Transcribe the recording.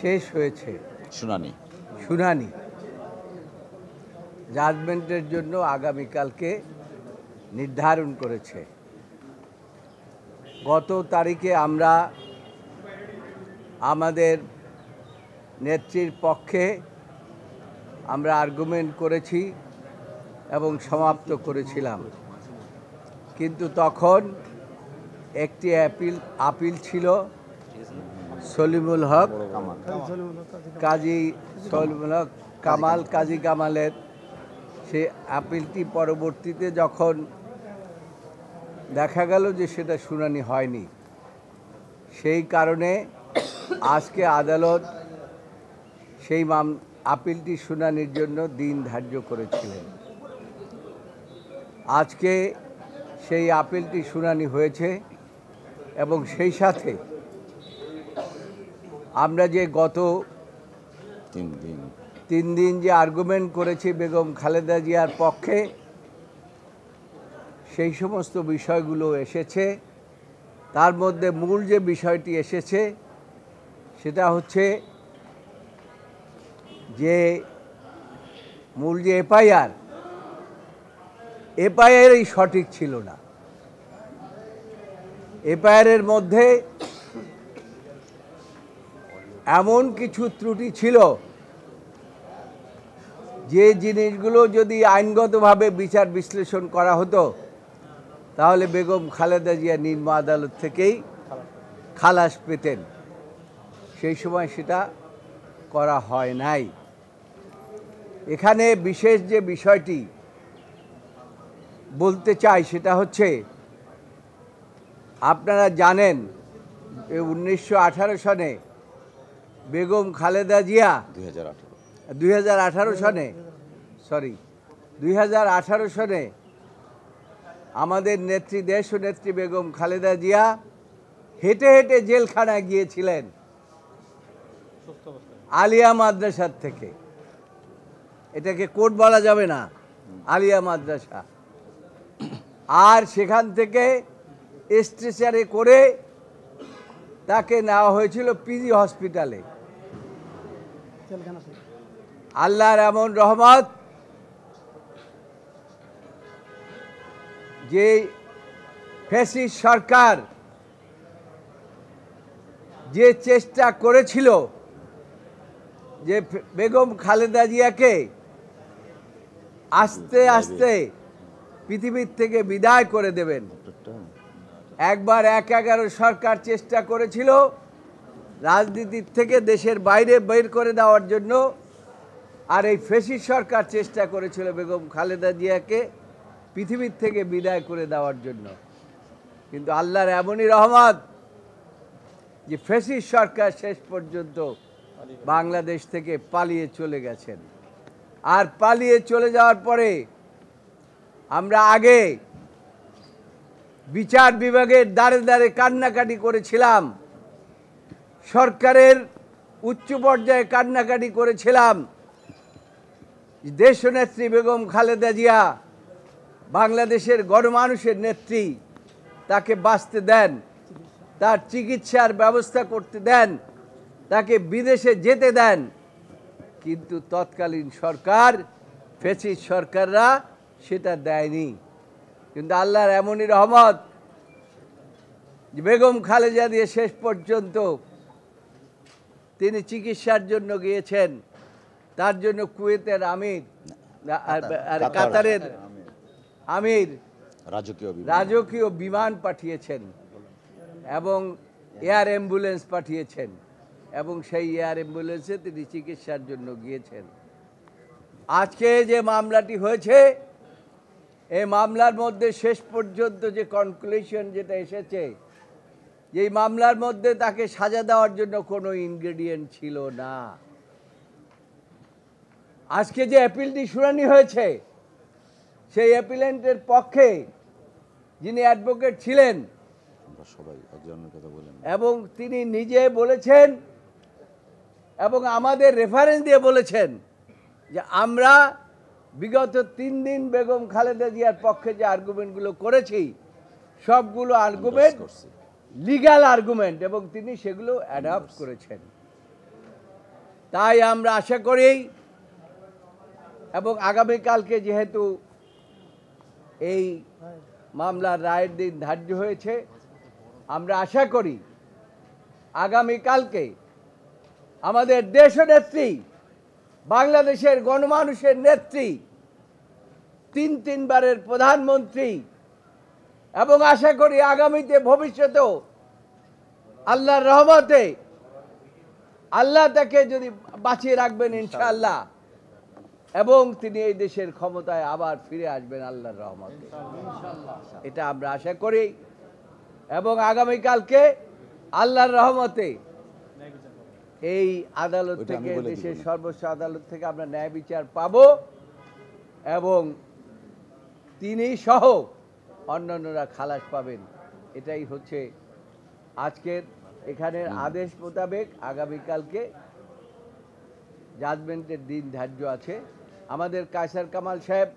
শেষ হয়েছে শুনানি জাজমেন্টের জন্য আগামীকালকে নির্ধারণ করেছে। গত তারিখে আমরা আমাদের নেত্রীর পক্ষে আমরা আর্গুমেন্ট করেছি এবং সমাপ্ত করেছিলাম, কিন্তু তখন একটি আপিল ছিল সলিমুল হক কাজী সলিমুল হক কাজী কামালের। সেই আপিলটি পরবর্তীতে যখন দেখা গেল যে সেটা শুনানি হয়নি, সেই কারণে আজকে আদালত সেই আপিলটি শুনানির জন্য দিন ধার্য করেছিলেন। আজকে সেই আপিলটি শুনানি হয়েছে এবং সেই সাথে আমরা যে গত 3 দিন যে আর্গুমেন্ট করেছি বেগম খালেদা জিয়ার পক্ষে, সেই সমস্ত বিষয়গুলো এসেছে। তার মধ্যে মূল যে বিষয়টি এসেছে সেটা হচ্ছে যে মূল যে এফআইআরই সঠিক ছিল না। এফআইআরের মধ্যে এমন কিছু ত্রুটি ছিল যে জিনিসগুলো যদি আইনগতভাবে বিচার বিশ্লেষণ করা হতো তাহলে বেগম খালেদা জিয়া নিম্ন আদালত থেকেই খালাস পেতেন। সেই সময় সেটা করা হয় নাই। এখানে বিশেষ যে বিষয়টি বলতে চাই সেটা হচ্ছে, আপনারা জানেন 1918 সনে বেগম খালেদা জিয়া 2018 সনে আমাদের নেত্রী দেশনেত্রী বেগম খালেদা জিয়া হেঁটে হেঁটে জেলখানায় গিয়েছিলেন আলিয়া মাদ্রাসার থেকে। এটাকে কোর্ট বলা যাবে না, আলিয়া মাদ্রাসা। আর সেখান থেকে স্ট্রেচারে করে তাকে নেওয়া হয়েছিল পিজি হসপিটালে। আল্লাহর এমন রহমত যে ফ্যাসিস্ট সরকার যে চেষ্টা করেছিল যে বেগম খালেদা জিয়াকে আস্তে আস্তে পৃথিবীর থেকে বিদায় করে দেবেন। একবার 1/11 সরকার চেষ্টা করেছিল রাজনীতির থেকে দেশের বাইরে বের করে দেওয়ার জন্য, আর এই ফ্যাসিস্ট সরকার চেষ্টা করেছিল বেগম খালেদা জিয়াকে পৃথিবীর থেকে বিদায় করে দেওয়ার জন্য। কিন্তু আল্লাহর এমনই রহমত যে ফ্যাসিস্ট সরকার শেষ পর্যন্ত বাংলাদেশ থেকে পালিয়ে চলে গেছেন। আর পালিয়ে চলে যাওয়ার পরে আমরা আগে বিচার বিভাগের দ্বারে দ্বারে কান্নাকাটি করেছিলাম, সরকারের উচ্চ পর্যায়ে কান্নাকাটি করেছিলাম। দেশনেত্রী বেগম খালেদা জিয়া বাংলাদেশের গণমানুষের নেত্রী, তাকে বাঁচতে দেন, তার চিকিৎসার ব্যবস্থা করতে দেন, তাকে বিদেশে যেতে দেন। কিন্তু তৎকালীন সরকার, ফ্যাসিস্ট সরকাররা সেটা দেয়নি। কিন্তু আল্লাহর এমনই রহমত যে বেগম খালেদা জিয়া শেষ পর্যন্ত তিনি চিকিৎসার জন্য গিয়েছেন। তার জন্য কুয়েতের আমির আর কাতারের আমির রাজকীয় বিমান পাঠিয়েছেন এবং এয়ার অ্যাম্বুলেন্স পাঠিয়েছেন, এবং সেই এয়ার অ্যাম্বুলেন্সে তিনি চিকিৎসার জন্য গিয়েছেন। আজকে যে মামলাটি হয়েছে, এই মামলার মধ্যে শেষ পর্যন্ত যে কনক্লুশন যেটা এসেছে, যে এই মামলার মধ্যে তাকে সাজা দেওয়ার জন্য কোনো ইনগ্রেডিয়েন্ট ছিল না। আজকে যে অ্যাপিলটি শুনানি হয়েছে, সেই অ্যাপিলেন্টের পক্ষে যিনি অ্যাডভোকেট ছিলেন এবং তিনি নিজে বলেছেন এবং আমাদের রেফারেন্স দিয়ে বলেছেন যে আমরা বিগত 3 দিন বেগম খালেদা জিয়ার পক্ষে যে আর্গুমেন্টগুলো করেছি, সবগুলো আর্গুমেন্ট লিগ্যাল আর্গুমেন্ট, এবং তিনি সেগুলো অ্যাডপ্ট করেছেন। তাই আমরা আশা করি এবং আগামীকালকে যেহেতু এই মামলার রায়ের দিন ধার্য হয়েছে, আমরা আশা করি আগামীকালকে আমাদের দেশনেত্রী, বাংলাদেশের গণমানুষের নেত্রী, তিনবারের প্রধানমন্ত্রী, এবং আশা করি আগামীতে ভবিষ্যতেও আল্লাহর রহমতে আল্লাহ তাকে যদি বাঁচিয়ে রাখবেন ইনশাআল্লাহ, এবং তিনি এই দেশের ক্ষমতায় আবার ফিরে আসবেন আল্লাহর রহমতে, এটা আমরা আশা করি। এবং আগামীকালকে আল্লাহর রহমতে এই আদালত থেকে, দেশের সর্বোচ্চ আদালত থেকে আমরা ন্যায় বিচার পাব এবং তিনি সহ অন্যান্যরা খালাস পাবেন। এটাই হচ্ছে আজকের এখানের আদেশ মোতাবেক আগামীকালকে জাজমেন্টের দিন ধার্য আছে। আমাদের কায়সার কামাল সাহেব